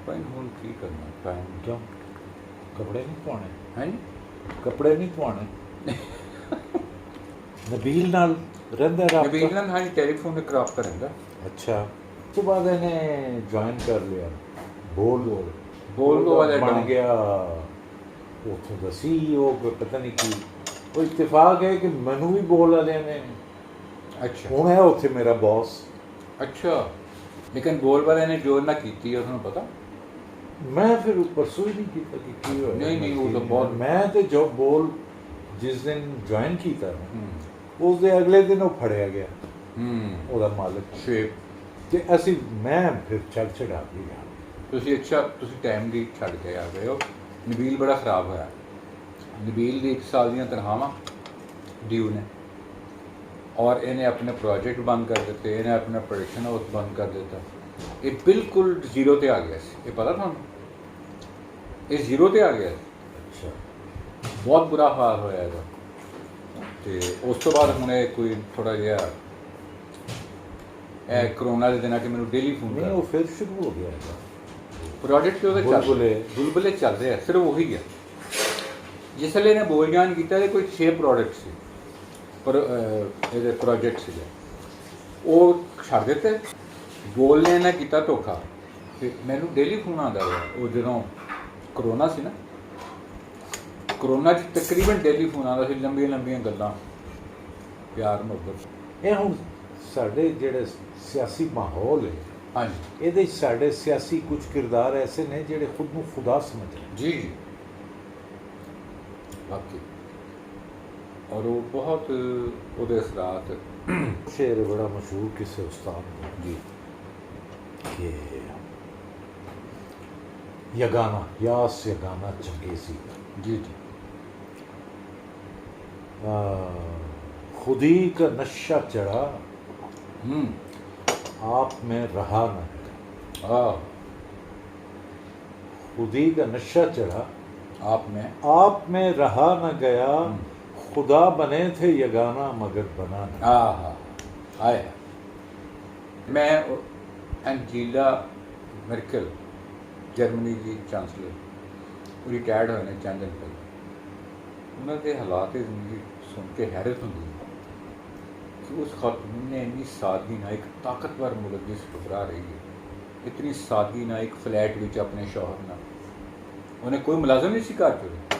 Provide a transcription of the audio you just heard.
भाई हुण की करना टाइम क्यों कपड़े नहीं धोने है कपड़े नहीं धोने नबील नाल रहंदा राबता नबील नाल हाँ टेलीफोन एक राबता रहिंदा अच्छा ਉਸ ਤੋਂ ਬਾਅਦ ਇਹਨੇ ਜੁਆਇਨ ਕਰ ਲਿਆ ਬੋਲ ਬੋਲ ਤੋਂ ਬਾਅਦ ਬਣ ਡਾਊਨ ਗਿਆ ਉੱਥੋਂ ਦਾ CEO ਪਤਾ ਨਹੀਂ ਕੀ ਉਹ ਇਤਫਾਕ ਹੈ ਕਿ ਮੈਨੂੰ ਵੀ ਬੋਲ ਵਾਲਿਆਂ ਨੇ अच्छा ਹੁਣ ਹੈ ਉੱਥੇ ਮੇਰਾ ਬੌਸ अच्छा लेकिन बोल वाले ने जोर ना की उन्होंने पता ਮੈਂ ਫਿਰ ਪਰਸੋਂ ਹੀ ਨਹੀਂ ਕੀਤਾ ਕਿ ਕੀ ਹੋਇਆ ਨਹੀਂ, ਉਹ ਤਾਂ ਬਹੁਤ- ਮੈਂ ਤੇ ਜੋ ਬੋਲ ਜਿਸ ਦਿਨ ਜੁਆਇਨ ਕੀਤਾ हम्म ਉਸ ਦੇ ਅਗਲੇ ਦਿਨ ਉਹ ਫੜਿਆ ਗਿਆ ਉਹਦਾ हम्म ਮਾਲਕ शेप ਤੇ ਅਸੀਂ ਮੈਂ ਫਿਰ ਛੜ ਛੜਾ ਗਿਆ ਤੁਸੀਂ ਅੱਛਾ ਤੁਸੀਂ ਟਾਈਮ ਦੀ ਛੱਡ ਕੇ ਆ ਗਏ ਹੋ ਨਬੀਲ ਬੜਾ ਖਰਾਬ ਹੋਇਆ ਨਬੀਲ ਦੀ 1 ਸਾਲ ਦੀਆਂ ਤਨਖਾਹਾਂ ਡਿਊ ਨੇ ਔਰ ਇਹਨੇ ਆਪਣੇ ਪ੍ਰੋਜੈਕਟ ਬੰਦ ਕਰ ਦਿੱਤੇ ਇਹਨੇ ਆਪਣਾ ਪ੍ਰੋਡਕਸ਼ਨ ਹਾਊਸ ਬੰਦ ਕਰ ਦਿੱਤਾ ਇਹ ਬਿਲਕੁਲ ਜ਼ੀਰੋ ਤੇ ਆ ਗਿਆ ਸੀ ਇਹ ਪਤਾ ਤੁਹਾਨੂੰ ਇਹ ਜ਼ੀਰੋ ਤੇ ਆ ਗਿਆ ਸੀ ਅੱਛਾ ਬਹੁਤ ਬੁਰਾ ਹਾਲ ਹੋਇਆ ਇਹਦਾ ਤੇ ਉਸ ਤੋਂ ਬਾਅਦ ਹੁਣ ਇਹ ਕੋਈ ਥੋੜਾ ਜਿਹਾ ਇਹ ਕਰੋਨਾ ਦੇ ਦਿਨਾਂ 'ਚ ਮੈਨੂੰ ਡੇਲੀ ਫੋਨ ਨਹੀਂ ਕਰ ਉਹ ਫਿਰ ਸ਼ੁਰੂ ਹੋ ਗਿਆ ਇਹਦਾ ਪ੍ਰੋਜੈਕਟ ਤੇ ਉਹਦੇ ਬੁਲਬੁਲੇ ਚੱਲ ਰਹੇ ਆ ਸਿਰਫ ਉਹੀ ਹੈ ਜਿਸ ਵੇਲੇ ਨੇ ਬੋਲ ਜਾਣ ਕੀਤਾ ਤੇ ਕੋਈ 6 ਪ੍ਰੋਡਕਟ ਸੀ ਪਰ ਇਹਦੇ ਪ੍ਰੋਜੈਕਟ ਸੀਗੇ ਉਹ ਛੱਡ ਦਿੱਤੇ ਬੋਲ ਨੇ ਨਾ ਕੀਤਾ ਧੋਖਾ ਤੇ ਮੈਨੂੰ ਡੇਲੀ ਫੋਨ ਆਉਂਦਾ ਰਿਹਾ ਉਹ ਜਦੋਂ ਕਰੋਨਾ ਸੀ ਨਾ ਕਰੋਨਾ 'ਚ ਤਕਰੀਬਨ ਡੇਲੀ ਫੋਨ ਆਉਂਦਾ ਸੀ ਲੰਬੀਆਂ ਲੰਬੀਆਂ ਗੱਲਾਂ ਪਿਆਰ ਮੁਹੱਬਤ ਇਹ ਹੁਣ ਸਾਡੇ ਜਿਹੜੇ ਸਿਆਸੀ ਮਾਹੌਲ ਹੈ ਹਾਂਜੀ ਇਹਦੇ 'ਚ ਸਾਡੇ ਸਿਆਸੀ ਕੁਝ ਕਿਰਦਾਰ ਐਸੇ ਨੇ ਜਿਹੜੇ ਖੁਦ ਨੂੰ ਖੁਦਾ ਸਮਝਦੇ ਜੀ ਜੀ ਬਾਕੀ ਔਰ ਉਹ ਬਹੁਤ ਉਹਦੇ ਅਸਰਾਤ ਸ਼ੇਰ ਹੈ ਬੜਾ ਮਸ਼ਹੂਰ ਕਿਸੇ ਉਸਤਾਦ ਦਾ ਜੀ ਕਿ ਯਗਾਨਾ ਯਾਸ ਯਗਾਨਾ ਚੰਗੇਜ਼ੀ जी जी खुदी का नशा चढ़ा आप में रहा न गया हाँ खुदी का नशा चढ़ा आप में रहा न गया खुदा बने थे यगाना मगर बना न हाँ हाँ आए मैं एंजीला मर्केल जर्मनी की चांसलर रिटायर्ड होए ने चंद दिन पहले उन्होंने हालात जिंदगी सुन के हैरत होंगी कि उस खातून ने इन्नी सादगी ना एक ताकतवर मुल्क जिस घबरा रही है इतनी सादगी ना एक फ्लैट में अपने शौहर ना उन्हें कोई मुलाजम नहीं सी घर चुके